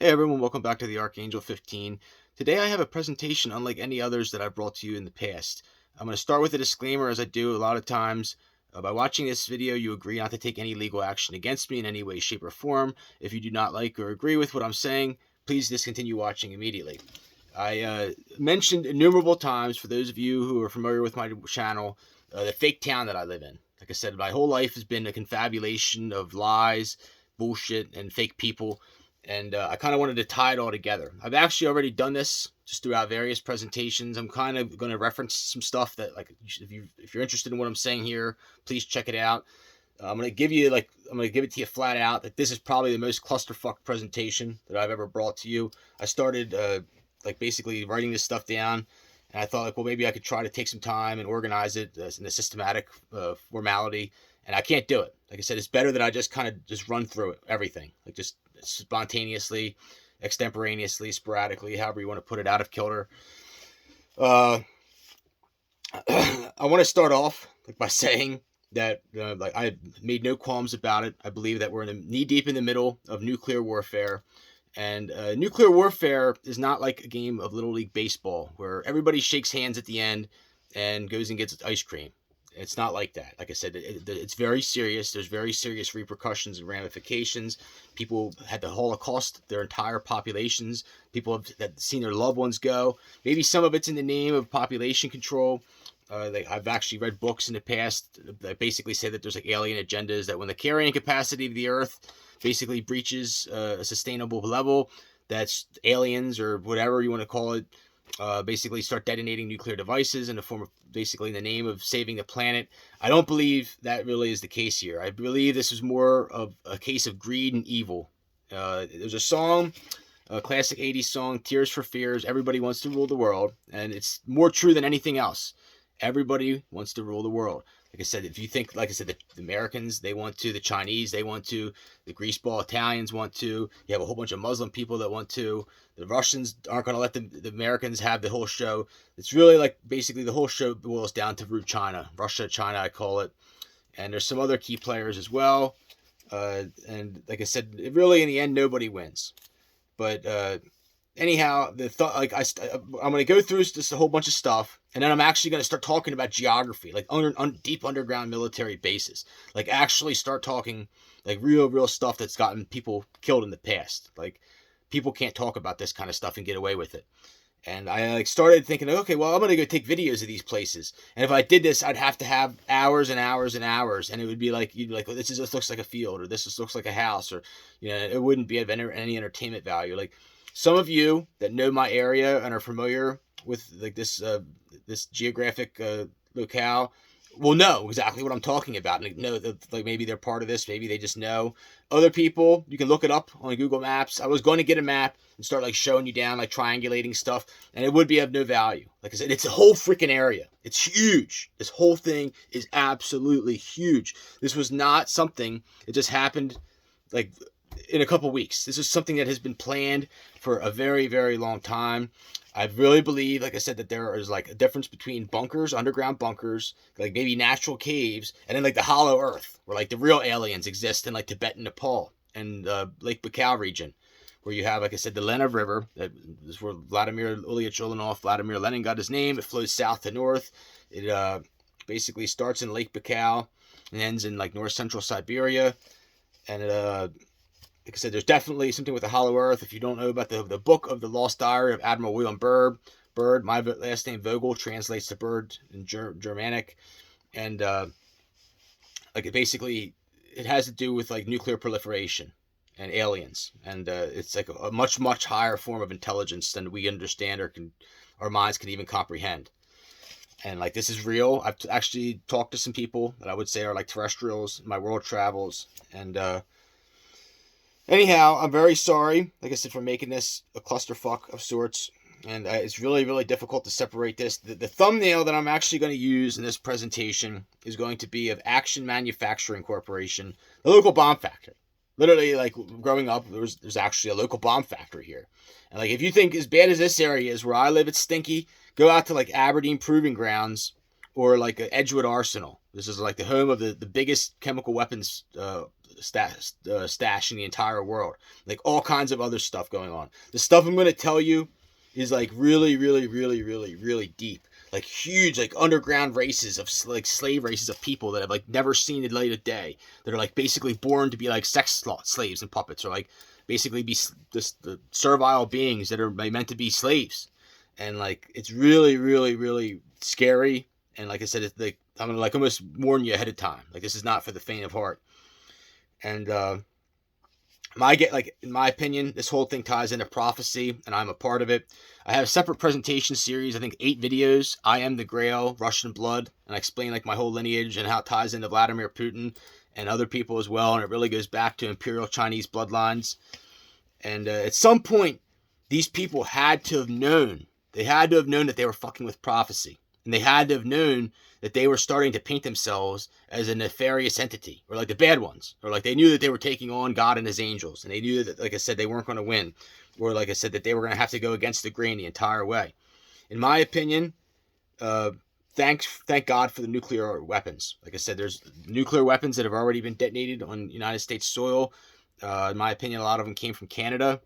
Hey everyone, welcome back to the Archangel 15. Today I have a presentation unlike any others that I've brought to you in the past. I'm going to start with a disclaimer, as I do a lot of times. By watching this video, you agree not to take any legal action against me in any way, shape, or form. If you do not like or agree with what I'm saying, please discontinue watching immediately. I mentioned innumerable times, for those of you who are familiar with my channel, the fake town that I live in. Like I said, my whole life has been a confabulation of lies, bullshit, and fake people. And I kind of wanted to tie it all together. I've actually already done this just throughout various presentations. I'm kind of going to reference some stuff that, like, if you're interested in what I'm saying here, please check it out. I'm going to give it to you flat out that this is probably the most clusterfuck presentation that I've ever brought to you. I started basically writing this stuff down, and I thought, like, well, maybe I could try to take some time and organize it in a systematic formality, and I can't do it. Like I said, it's better that I just kind of just run through it, everything, like just spontaneously, extemporaneously, sporadically, however you want to put it, out of kilter. I want to start off by saying that I made no qualms about it. I believe that we're knee deep in the middle of nuclear warfare. And nuclear warfare is not like a game of Little League Baseball where everybody shakes hands at the end and goes and gets ice cream. It's not like that. Like I said, it's very serious. There's very serious repercussions and ramifications. People had the Holocaust, their entire populations. People have seen their loved ones go. Maybe some of it's in the name of population control. I've actually read books in the past that basically say that there's like alien agendas, that when the carrying capacity of the Earth basically breaches a sustainable level, that's aliens, or whatever you want to call it, basically start detonating nuclear devices in the form of, basically in the name of saving the planet. I don't believe that really is the case here. I believe this is more of a case of greed and evil. There's a song, a classic 80s song, Tears for Fears, everybody wants to rule the world, and it's more true than anything else. Everybody wants to rule the world. Like I said, if you think, like I said, the Americans, they want to, the Chinese, they want to, the greaseball Italians want to, you have a whole bunch of Muslim people that want to, the Russians aren't going to let the Americans have the whole show. It's really like basically the whole show boils down to root China, Russia, China, I call it. And there's some other key players as well. And like I said, really in the end, nobody wins. But anyhow, the thought, like I'm going to go through just a whole bunch of stuff, and then I'm actually going to start talking about geography, like deep underground military bases, like actually start talking like real stuff that's gotten people killed in the past. Like, people can't talk about this kind of stuff and get away with it. And I started thinking, okay, well, I'm going to go take videos of these places. And if I did this, I'd have to have hours and hours and hours. And it would be like, you'd be like, oh, this looks like a field, or this looks like a house, or, it wouldn't be of any entertainment value. Like, some of you that know my area and are familiar with like this geographic locale will know exactly what I'm talking about, and know that, like, maybe they're part of this, maybe they just know. Other people, you can look it up on Google Maps. I was going to get a map and start like showing you down, like triangulating stuff, and it would be of no value. Like I said, it's a whole freaking area. It's huge. This whole thing is absolutely huge. This was not something that just happened like in a couple weeks. This is something that has been planned for a very, very long time. I really believe, like I said, that there is like a difference between bunkers, underground bunkers, like maybe natural caves, and then like the hollow earth, where like the real aliens exist in like Tibet and Nepal and Lake Baikal region, where you have, like I said, the Lena River. That is where Vladimir Ilyich Ulyanov, Vladimir Lenin, got his name. It flows south to north. It basically starts in Lake Baikal and ends in like north central Siberia. And it like I said, there's definitely something with the hollow earth. If you don't know about the book of the Lost Diary of Admiral William Byrd, my last name Vogel translates to bird in Germanic, and like it has to do with like nuclear proliferation and aliens, and it's like a much higher form of intelligence than we understand or our minds can even comprehend. And like, this is real. I've actually talked to some people that I would say are like terrestrials in my world travels, and anyhow, I'm very sorry, like I said, for making this a clusterfuck of sorts, and it's really difficult to separate this. The thumbnail that I'm actually going to use in this presentation is going to be of Action Manufacturing Corporation, the local bomb factory. Literally, like, growing up, there's actually a local bomb factory here. And like, if you think as bad as this area is where I live, it's stinky, go out to like Aberdeen Proving Grounds or like Edgewood Arsenal. This is like the home of the biggest chemical weapons stash in the entire world. Like all kinds of other stuff going on. The stuff I'm going to tell you is like really, really, really, really, really deep. Like huge, like underground races of like slave races of people that have like never seen the light of day. That are like basically born to be like sex slaves and puppets, or like basically be the servile beings that are meant to be slaves. And like it's really, really, really scary. And like I said, it's like I'm gonna like almost warn you ahead of time. Like this is not for the faint of heart. And in my opinion, this whole thing ties into prophecy, and I'm a part of it. I have a separate presentation series, I think 8 videos. I Am the Grail, Russian Blood, and I explain like my whole lineage and how it ties into Vladimir Putin and other people as well. And it really goes back to Imperial Chinese bloodlines. And at some point, these people had to have known. They had to have known that they were fucking with prophecy. And they had to have known that they were starting to paint themselves as a nefarious entity, or like the bad ones, or like they knew that they were taking on God and his angels, and they knew that, like I said, they weren't going to win, or like I said, that they were going to have to go against the grain the entire way. In my opinion, thank God for the nuclear weapons. Like I said, there's nuclear weapons that have already been detonated on United States soil. In my opinion, a lot of them came from Canada.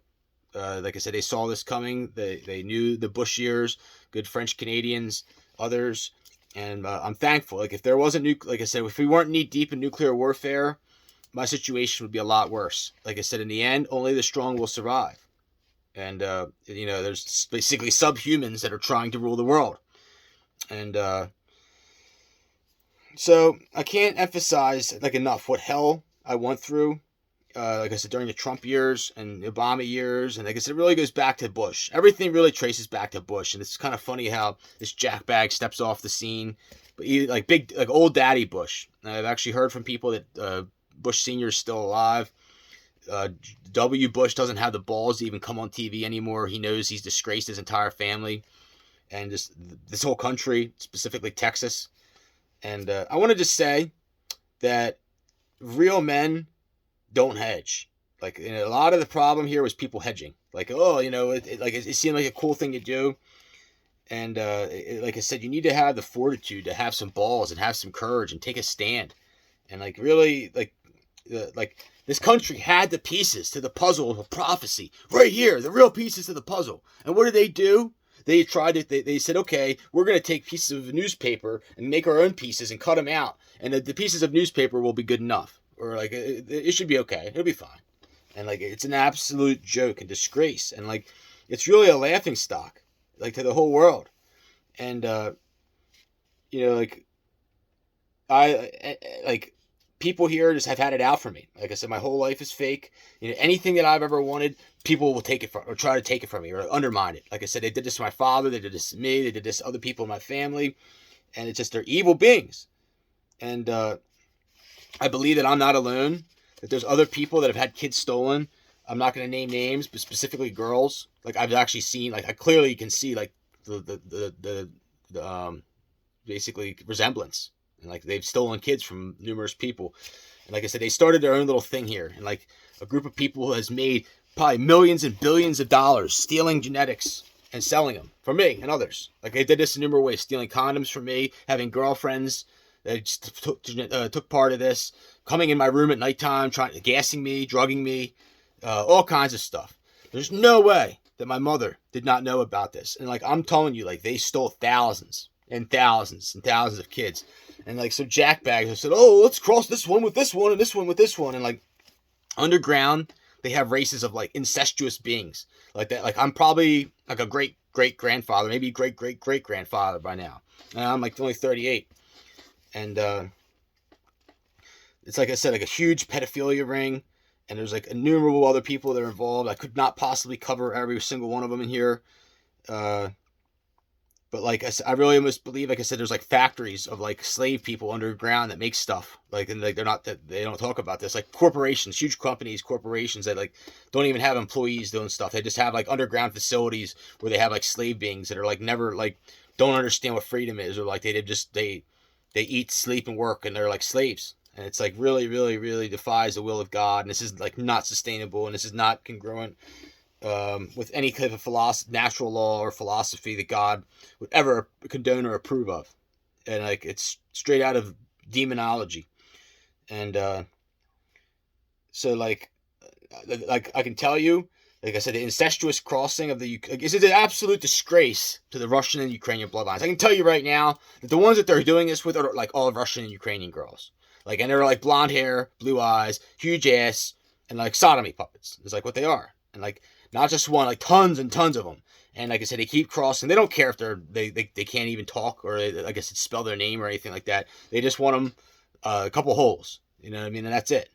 Like I said, they saw this coming. They knew the Bush years, good French Canadians, others. And I'm thankful. Like if there wasn't like I said, if we weren't knee deep in nuclear warfare, my situation would be a lot worse. Like I said, in the end, only the strong will survive. And there's basically subhumans that are trying to rule the world. And so I can't emphasize like enough what hell I went through. Like I said, during the Trump years and the Obama years, and like I said, it really goes back to Bush. Everything really traces back to Bush, and it's kind of funny how this jackbag steps off the scene. But like old daddy Bush. I've actually heard from people that Bush Sr. is still alive. W. Bush doesn't have the balls to even come on TV anymore. He knows he's disgraced his entire family and just this whole country, specifically Texas. And I wanted to say that real men don't hedge. Like a lot of the problem here was people hedging. Like, oh, it seemed like a cool thing to do. And like I said, you need to have the fortitude to have some balls and have some courage and take a stand. And like really, like this country had the pieces to the puzzle of prophecy right here, the real pieces to the puzzle. And what did they do? They they said, okay, we're going to take pieces of newspaper and make our own pieces and cut them out. And the pieces of newspaper will be good enough. Or like it should be okay. It'll be fine. And like it's an absolute joke and disgrace. And like it's really a laughing stock, like to the whole world. And like people here just have had it out for me. Like I said, my whole life is fake. Anything that I've ever wanted, people will take it from or try to take it from me or undermine it. Like I said, they did this to my father. They did this to me. They did this to other people in my family. And it's just they're evil beings. And I believe that I'm not alone, that there's other people that have had kids stolen. I'm not going to name names, but specifically girls. Like I've actually seen, like I clearly can see like the basically resemblance. And like they've stolen kids from numerous people. And like I said, they started their own little thing here. And like a group of people has made probably millions and billions of dollars stealing genetics and selling them for me and others. Like they did this in numerous ways, stealing condoms from me, having girlfriends that took part of this, coming in my room at nighttime, gassing me, drugging me, all kinds of stuff. There's no way that my mother did not know about this. And like I'm telling you, like they stole thousands and thousands and thousands of kids. And like so jackbags have said, oh, let's cross this one with this one and this one with this one. And like underground, they have races of like incestuous beings like that. Like I'm probably like a great grandfather, maybe great grandfather by now. And I'm like only 38. And it's like I said, like a huge pedophilia ring. And there's like innumerable other people that are involved. I could not possibly cover every single one of them in here. But like I said, I really almost believe, like I said, there's like factories of like slave people underground that make stuff. Like, and like they don't talk about this. Like corporations, huge companies, corporations that like don't even have employees doing stuff. They just have like underground facilities where they have like slave beings that are like never like don't understand what freedom is, or like they eat, sleep, and work, and they're like slaves. And it's like really, really, really defies the will of God. And this is like not sustainable, and this is not congruent with any kind of natural law or philosophy that God would ever condone or approve of. And like it's straight out of demonology. And So like I can tell you, like I said, the incestuous crossing of the is an absolute disgrace to the Russian and Ukrainian bloodlines. I can tell you right now that the ones that they're doing this with are like all Russian and Ukrainian girls, like, and they're like blonde hair, blue eyes, huge ass, and like sodomy puppets. It's like what they are, and like not just one, like tons and tons of them. And like I said, they keep crossing. They don't care if they can't even talk or I guess spell their name or anything like that. They just want them a couple holes. You know what I mean? And that's it.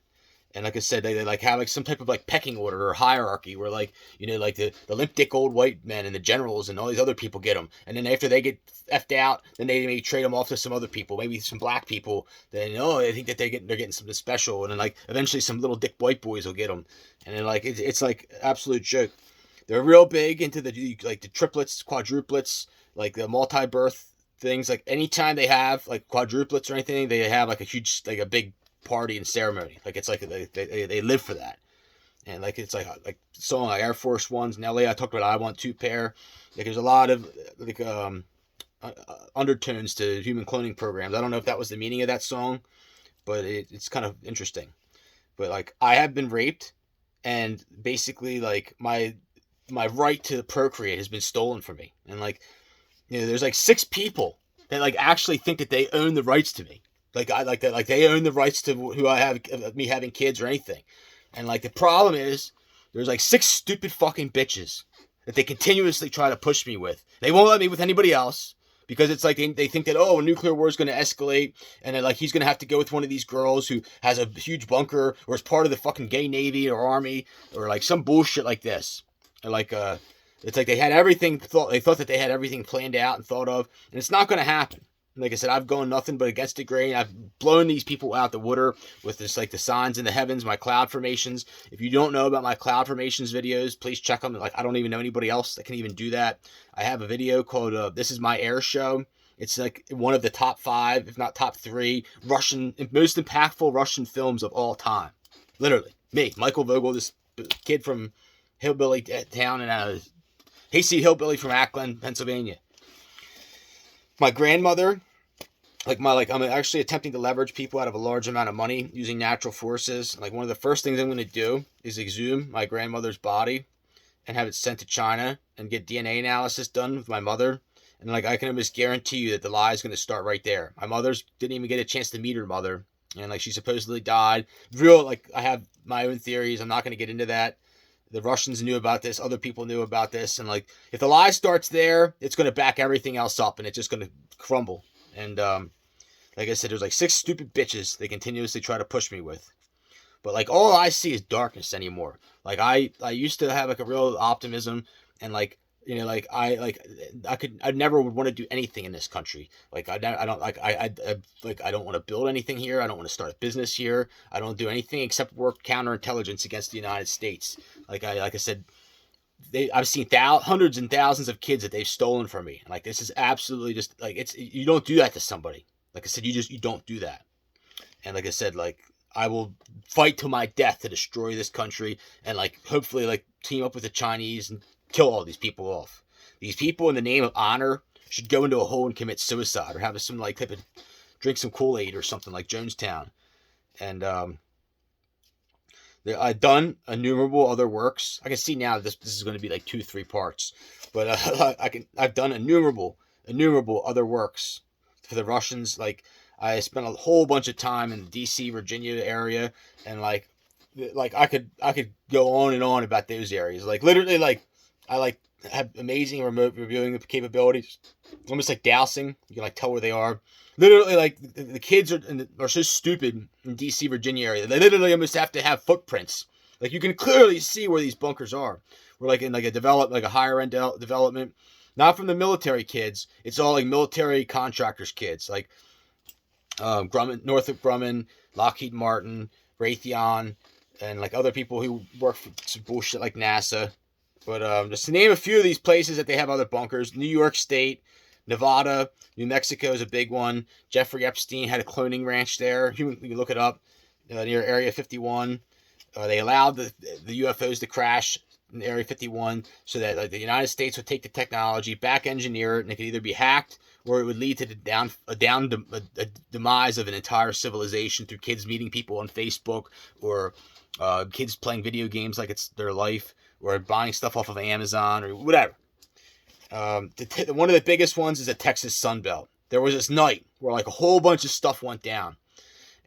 And like I said, they like have like some type of like pecking order or hierarchy where like, you know, like the limp dick old white men and the generals and all these other people get them. And then after they get effed out, then they may trade them off to some other people, maybe some black people. Then, oh, I think that they're getting something special. And then like eventually some little dick white boys will get them. And then like, it's like absolute joke. They're real big into the like the triplets, quadruplets, like the multi-birth things. Like anytime they have like quadruplets or anything, they have like a huge, like a big party and ceremony. Like it's like they live for that. And like it's like song like Air Force Ones, Nelly. I talked about I Want Two Pair. Like there's a lot of like undertones to human cloning programs. I don't know if that was the meaning of that song, but it's kind of interesting. But like I have been raped, and basically like my right to procreate has been stolen from me. And like, you know, there's like 6 people that like actually think that they own the rights to me. Like I like that, like they own the rights to who I have, me having kids or anything. And like the problem is, there's like 6 stupid fucking bitches that they continuously try to push me with. They won't let me with anybody else because it's like they think that, oh, a nuclear war is going to escalate, and then like he's going to have to go with one of these girls who has a huge bunker or is part of the fucking gay navy or army or like some bullshit like this. Or like it's like they had everything they thought that they had everything planned out and thought of, and it's not going to happen. Like I said, I've gone nothing but against the grain. I've blown these people out the water with this, like the signs in the heavens, my cloud formations. If you don't know about my cloud formations videos, please check them. Like I don't even know anybody else that can even do that. I have a video called "This Is My Air Show." It's like one of the top 5, if not top 3, most impactful Russian films of all time. Literally, me, Michael Vogel, this kid from hillbilly town and Hayseed hillbilly from Akron, Pennsylvania. My grandmother, I'm actually attempting to leverage people out of a large amount of money using natural forces. Like one of the first things I'm going to do is exhume my grandmother's body and have it sent to China and get DNA analysis done with my mother. And like I can almost guarantee you that the lie is going to start right there. My mother's didn't even get a chance to meet her mother, and like she supposedly died. I have my own theories. I'm not going to get into that. The Russians knew about this. Other people knew about this. And like, if the lie starts there, it's going to back everything else up and it's just going to crumble. And like I said, there's like 6 stupid bitches they continuously try to push me with. But like, all I see is darkness anymore. Like I used to have like a real optimism and like, you know, like I never would want to do anything in this country. Like I don't want to build anything here. I don't want to start a business here. I don't do anything except work counterintelligence against the United States. Like I said, I've seen hundreds and thousands of kids that they've stolen from me. Like this is absolutely just like you don't do that to somebody. Like I said, you don't do that. And like I said, like I will fight to my death to destroy this country and like hopefully like team up with the Chinese and kill all these people off. These people, in the name of honor, should go into a hole and commit suicide or have some like type of drink some Kool-Aid or something like Jonestown. And I've done innumerable other works. I can see now this is going to be like 2-3 parts, but I've done innumerable other works for the Russians. Like I spent a whole bunch of time in the D.C., Virginia area, and like I could go on and on about those areas. Like literally, like I have amazing remote viewing capabilities, almost like dowsing. You can like tell where they are. Literally, like the kids are so stupid in D.C., Virginia area. They literally almost have to have footprints. Like you can clearly see where these bunkers are. We're like in like a higher end development, not from the military kids. It's all like military contractors kids, like Grumman, Northrop Grumman, Lockheed Martin, Raytheon, and like other people who work for some bullshit like NASA. But just to name a few of these places that they have other bunkers: New York State, Nevada, New Mexico is a big one. Jeffrey Epstein had a cloning ranch there. You can look it up near Area 51. They allowed the UFOs to crash in Area 51 so that like the United States would take the technology, back engineer it, and it could either be hacked or it would lead to a demise of an entire civilization through kids meeting people on Facebook or kids playing video games like it's their life or buying stuff off of Amazon or whatever. One of the biggest ones is the Texas Sun Belt. There was this night where like a whole bunch of stuff went down,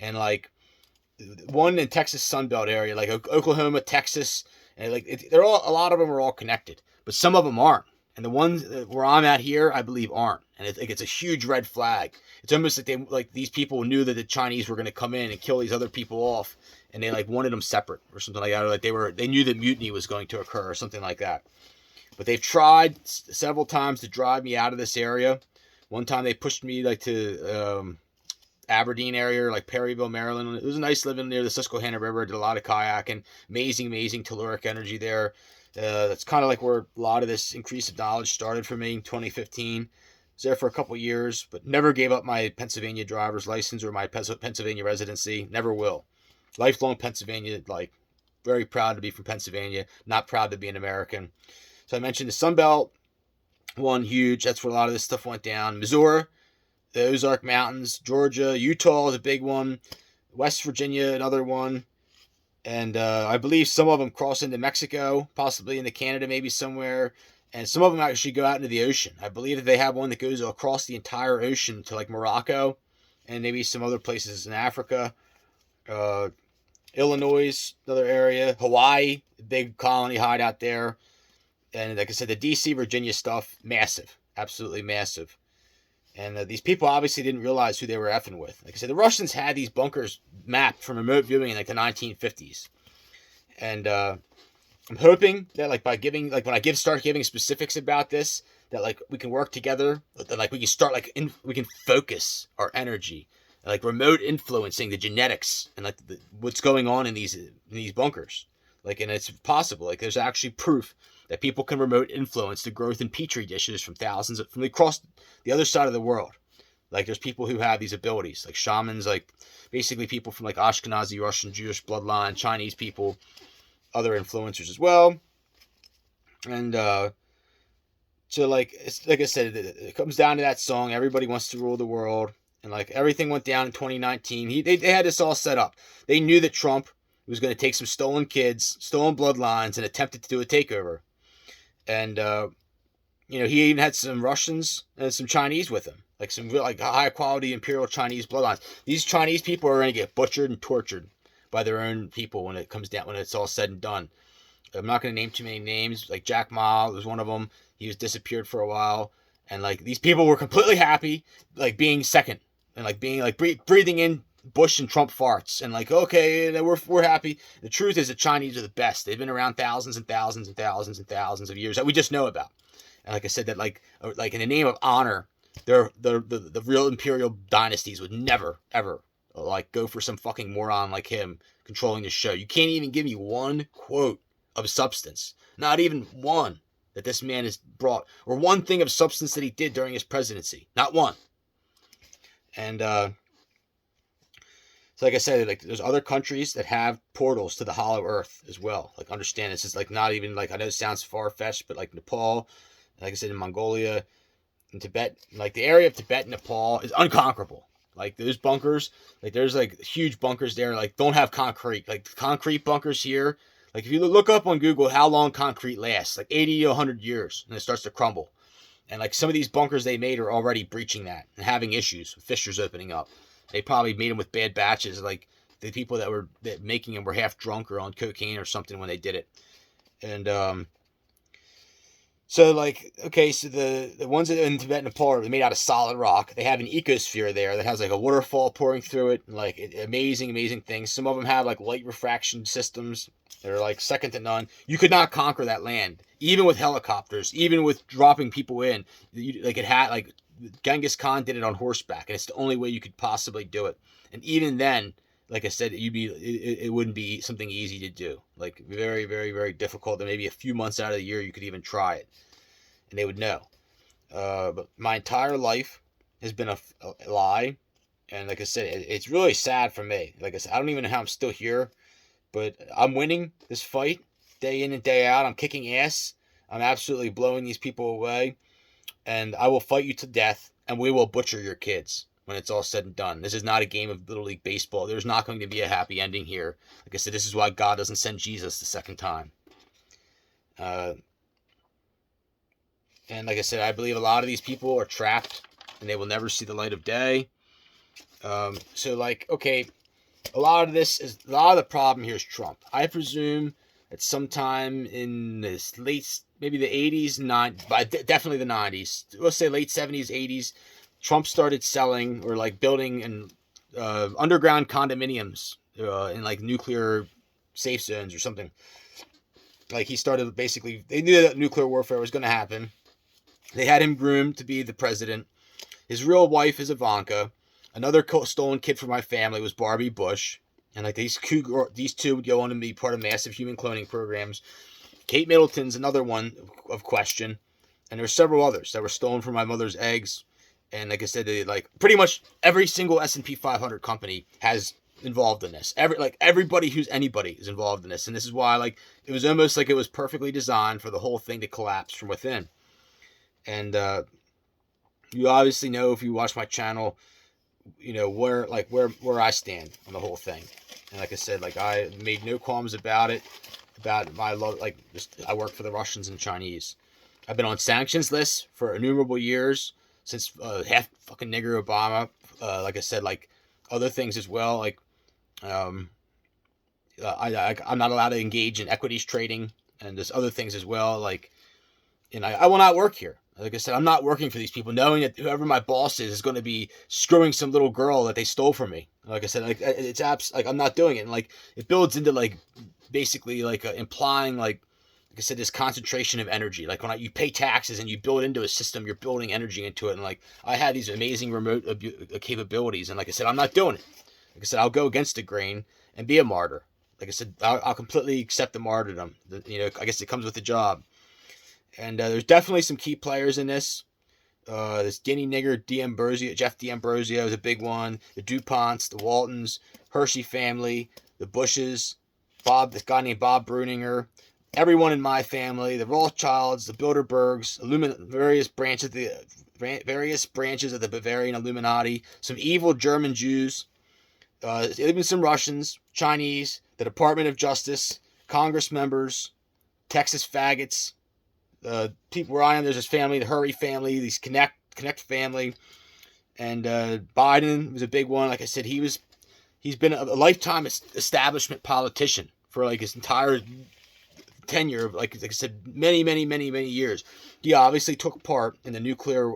and like one in Texas Sun Belt area, like Oklahoma, Texas, and like they're all, a lot of them are all connected, but some of them aren't. And the ones where I'm at here, I believe aren't, and it's a huge red flag. It's almost like these people knew that the Chinese were going to come in and kill these other people off, and they like wanted them separate or something like that, or like they knew that mutiny was going to occur or something like that. But they've tried several times to drive me out of this area. One time they pushed me like to Aberdeen area, like Perryville, Maryland. It was nice living near the Susquehanna River. Did a lot of kayaking. Amazing telluric energy there. That's kind of like where a lot of this increase of knowledge started for me in 2015. I was there for a couple years, but never gave up my Pennsylvania driver's license or my Pennsylvania residency. Never will. Lifelong Pennsylvania, like very proud to be from Pennsylvania. Not proud to be an American. So I mentioned the Sun Belt, one huge. That's where a lot of this stuff went down. Missouri, the Ozark Mountains, Georgia, Utah is a big one. West Virginia, another one. And I believe some of them cross into Mexico, possibly into Canada, maybe somewhere. And some of them actually go out into the ocean. I believe that they have one that goes across the entire ocean to like Morocco and maybe some other places in Africa. Illinois, another area. Hawaii, big colony hideout there. And like I said, the D.C., Virginia stuff, massive. Absolutely massive. And these people obviously didn't realize who they were effing with. Like I said, the Russians had these bunkers mapped from remote viewing in like the 1950s. And I'm hoping that like by giving, like when I start giving specifics about this, that like we can work together, that like we can start like, we can focus our energy, like remote influencing the genetics and like what's going on in these bunkers. Like, and it's possible. Like there's actually proof that people can remote influence the growth in petri dishes from across the other side of the world. Like there's people who have these abilities, like shamans, like basically people from like Ashkenazi, Russian, Jewish bloodline, Chinese people, other influencers as well. And so like it's like I said, it comes down to that song. Everybody wants to rule the world, and like everything went down in 2019. They had this all set up. They knew that Trump was going to take some stolen kids, stolen bloodlines, and attempted to do a takeover. And, he even had some Russians and some Chinese with him, like some real, like high quality imperial Chinese bloodlines. These Chinese people are going to get butchered and tortured by their own people when it's all said and done. I'm not going to name too many names. Like Jack Ma was one of them. He was disappeared for a while. And like these people were completely happy, like being second and like being like breathing in Bush and Trump farts and like, okay, we're happy. The truth is the Chinese are the best. They've been around thousands and thousands and thousands and thousands of years that we just know about. And like I said, that like in the name of honor, the real imperial dynasties would never ever like go for some fucking moron like him controlling the show. You can't even give me one quote of substance, not even one that this man has brought, or one thing of substance that he did during his presidency. Not one. And so like I said, like there's other countries that have portals to the hollow earth as well. Like understand this is like not even like, I know it sounds far-fetched, but like Nepal, like I said, in Mongolia, in Tibet, like the area of Tibet and Nepal is unconquerable. Like those bunkers, like there's like huge bunkers there, like don't have concrete. Like concrete bunkers here, like if you look up on Google how long concrete lasts, like 80 to 100 years, and it starts to crumble. And like some of these bunkers they made are already breaching that and having issues, fissures opening up. They probably made them with bad batches. Like the people that were making them were half drunk or on cocaine or something when they did it. And so like, okay, so the ones in Tibet and Nepal are made out of solid rock. They have an ecosphere there that has like a waterfall pouring through it. And, like amazing things. Some of them have like light refraction systems that are like second to none. You could not conquer that land, even with helicopters, even with dropping people in. Genghis Khan did it on horseback, and it's the only way you could possibly do it. And even then, like I said, it wouldn't be something easy to do. Like very, very, very difficult. And maybe a few months out of the year you could even try it, and they would know. But my entire life has been a lie, and like I said, it's really sad for me. Like I said, I don't even know how I'm still here, but I'm winning this fight day in and day out. I'm kicking ass. I'm absolutely blowing these people away. And I will fight you to death, and we will butcher your kids when it's all said and done. This is not a game of Little League Baseball. There's not going to be a happy ending here. Like I said, this is why God doesn't send Jesus the second time. And like I said, I believe a lot of these people are trapped, and they will never see the light of day. So, like, okay, a lot of the problem here is Trump. I presume that sometime in this maybe the 80s, definitely the 90s, let's say late 70s, 80s, Trump started selling or like building underground condominiums in like nuclear safe zones or something. Like he started basically, they knew that nuclear warfare was going to happen. They had him groomed to be the president. His real wife is Ivanka. Another stolen kid from my family was Barbie Bush. And like these two would go on to be part of massive human cloning programs. Kate Middleton's another one of question. And there's several others that were stolen from my mother's eggs. And like I said, like pretty much every single S&P 500 company has involved in this. Everybody who's anybody is involved in this. And this is why like it was almost like it was perfectly designed for the whole thing to collapse from within. And you obviously know if you watch my channel, you know where I stand on the whole thing. And like I said, like I made no qualms about it, about my love. Like I work for the Russians and Chinese. I've been on sanctions lists for innumerable years since half fucking nigger Obama. Like I said, like other things as well. Like I'm not allowed to engage in equities trading and there's other things as well. Like, and I will not work here. Like I said, I'm not working for these people, knowing that whoever my boss is going to be screwing some little girl that they stole from me. Like I said, like it's like I'm not doing it. And like it builds into like basically like implying like I said, this concentration of energy. Like when you pay taxes and you build into a system, you're building energy into it. And like I had these amazing remote capabilities, and like I said, I'm not doing it. Like I said, I'll go against the grain and be a martyr. Like I said, I'll completely accept the martyrdom. You know, I guess it comes with the job. And there's definitely some key players in this. This Guinea nigger Jeff D'Ambrosio is a big one. The DuPonts, the Waltons, Hershey family, the Bushes, this guy named Bob Bruninger, everyone in my family, the Rothschilds, the Bilderbergs, various branches of the Bavarian Illuminati, some evil German Jews, even some Russians, Chinese, the Department of Justice, Congress members, Texas faggots. People where I am, there's this family, the Hurry family, these Connect family, and Biden was a big one. Like I said, he's been a lifetime establishment politician for like his entire tenure of like I said, many years. He obviously took part in the nuclear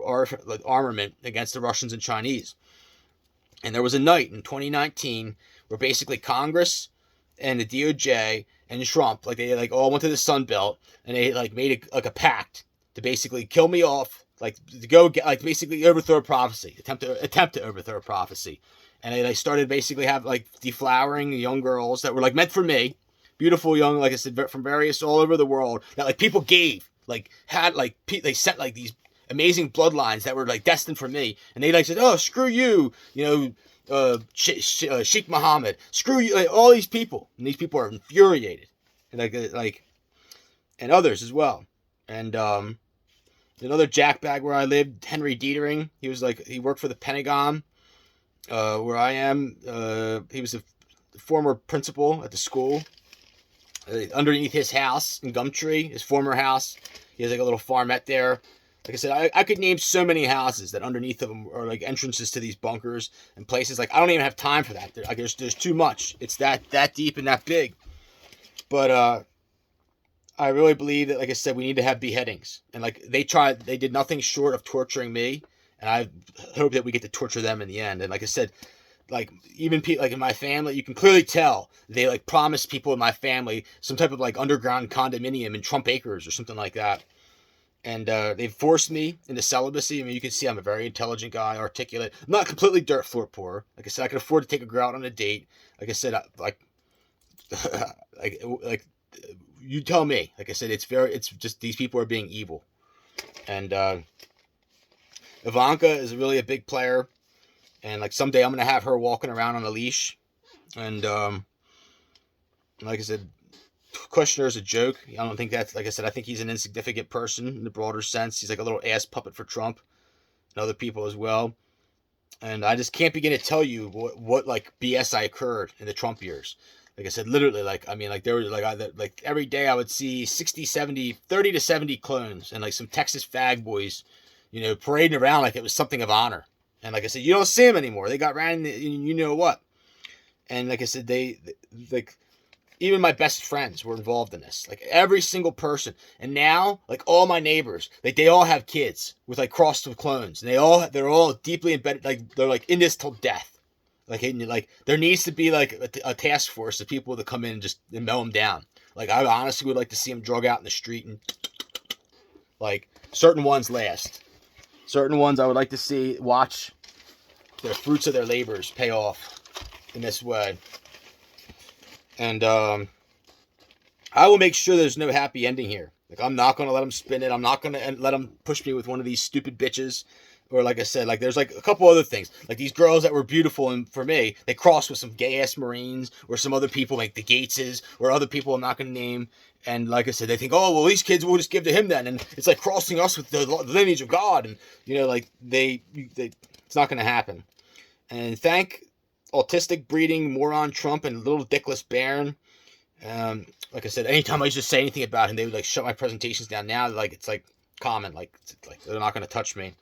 armament against the Russians and Chinese. And there was a night in 2019 where basically Congress and the DOJ and Trump, like they like all went to the Sun Belt and they like made a pact to basically kill me off, like to go get like basically overthrow prophecy, attempt to overthrow prophecy, and they started basically have like deflowering young girls that were like meant for me, beautiful young, like I said, from various all over the world that like people they sent like these amazing bloodlines that were like destined for me, and they like said, oh screw you, you know. Sheikh Mohammed, screw you, like, all these people, and these people are infuriated, and like, and others as well, and another jackbag where I lived, Henry Dietering, he worked for the Pentagon, where I am, he was a former principal at the school, underneath his house in Gumtree, his former house, he has like a little farmette there. Like I said, I could name so many houses that underneath of them are like entrances to these bunkers and places. Like I don't even have time for that. There's too much. It's that deep and that big. But I really believe that, like I said, we need to have beheadings. And like they did nothing short of torturing me. And I hope that we get to torture them in the end. And like I said, like even people like in my family, you can clearly tell they like promised people in my family some type of like underground condominium in Trump Acres or something like that. And they've forced me into celibacy. I mean, you can see I'm a very intelligent guy, articulate. I'm not completely dirt floor poor. Like I said, I can afford to take a girl out on a date. Like I said, like you tell me. Like I said, it's just these people are being evil. And Ivanka is really a big player. And like someday I'm going to have her walking around on a leash. And like I said, Kushner's a joke. I don't think that's, like I said, I think he's an insignificant person in the broader sense. He's like a little ass puppet for Trump and other people as well. And I just can't begin to tell you what like BS I occurred in the Trump years. Like I said, literally, like, I mean, like, there was, like, every day I would see 60, 70, 30 to 70 clones and, like, some Texas fag boys, parading around like it was something of honor. And, like I said, you don't see them anymore. They got ran, you know what. And, like I said, they like, even my best friends were involved in this. Like, every single person. And now, like, all my neighbors, like, they all have kids with, like, crossed with clones. And they're all deeply embedded, like, they're, like, in this till death. Like, there needs to be, like, a task force of people to come in and just mow them down. Like, I honestly would like to see them drug out in the street and, like, certain ones last. Certain ones I would like to see watch their fruits of their labors pay off in this way. And I will make sure there's no happy ending here. Like, I'm not going to let them spin it. I'm not going to let them push me with one of these stupid bitches. Or, like I said, like, there's, like, a couple other things. Like, these girls that were beautiful, and for me, they crossed with some gay-ass Marines or some other people, like the Gateses, or other people I'm not going to name. And, like I said, they think, oh, well, these kids will just give to him then. And it's, like, crossing us with the lineage of God. And, like, it's not going to happen. And thank autistic breeding moron Trump and little dickless Barron. Like I said, anytime I used to say anything about him, they would, like, shut my presentations down. Now, like, it's, like, common. Like they're not going to touch me.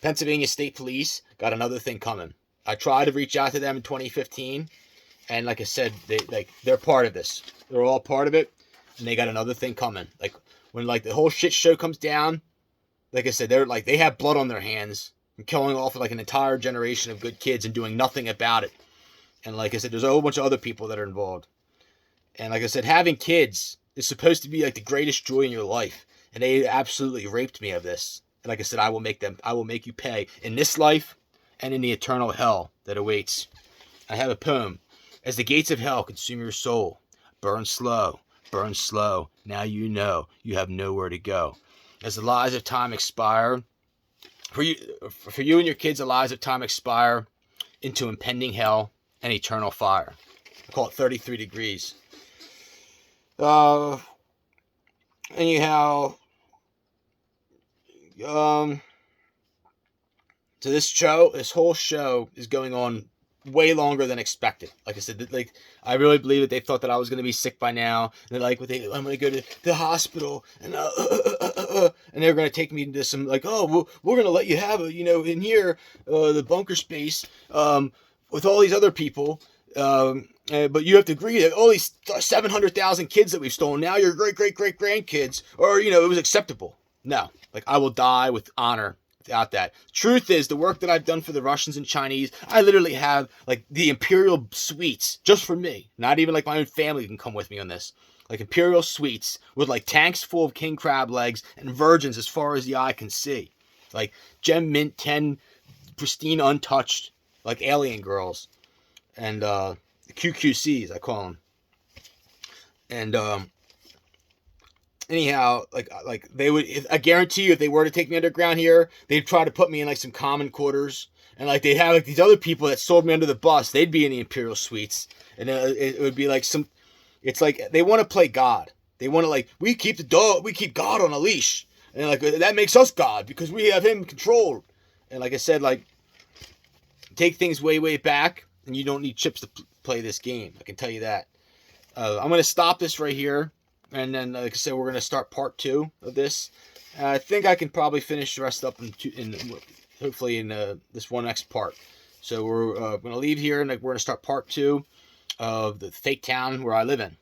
Pennsylvania State Police got another thing coming. I tried to reach out to them in 2015, and like I said, they're part of this. They're all part of it, and they got another thing coming. Like, when, like, the whole shit show comes down, like I said, they have blood on their hands and killing off, like, an entire generation of good kids and doing nothing about it. And like I said, there's a whole bunch of other people that are involved. And like I said, having kids is supposed to be, like, the greatest joy in your life, and they absolutely raped me of this. And like I said, I will make you pay in this life and in the eternal hell that awaits. I have a poem. As the gates of hell consume your soul, burn slow, now you know you have nowhere to go. As the lies of time expire, for you and your kids, the lies of time expire into impending hell and eternal fire. I call it 33 degrees. Anyhow, so this whole show is going on way longer than expected. Like I said, like, I really believe that they thought that I was going to be sick by now. And they're like, I'm going to go to the hospital, and they're going to take me into some, like, oh, we're going to let you have in here, the bunker space, with all these other people. But you have to agree that all these 700,000 kids that we've stolen, now your great-great-great-grandkids, or, it was acceptable. No, like, I will die with honor without that. Truth is, the work that I've done for the Russians and Chinese, I literally have, like, the imperial suites just for me. Not even, like, my own family can come with me on this. Like, imperial suites with, like, tanks full of king crab legs and virgins as far as the eye can see. Like, Gem Mint 10, pristine, untouched, like, alien girls. And QQCs, I call them. And anyhow, like they would, I guarantee you, if they were to take me underground here, they'd try to put me in, like, some common quarters, and, like, they'd have, like, these other people that sold me under the bus. They'd be in the imperial suites, and it would be like it's like they want to play God. They want to, like, we keep God on a leash, and, like, that makes us God because we have him controlled. And like I said, like, take things way back, and you don't need chips to play this game. I can tell you that. I'm gonna stop this right here. And then, like I said, we're going to start part 2 of this. I think I can probably finish the rest up hopefully in this one next part. So we're going to leave here, and we're going to start part 2 of the fake town where I live in.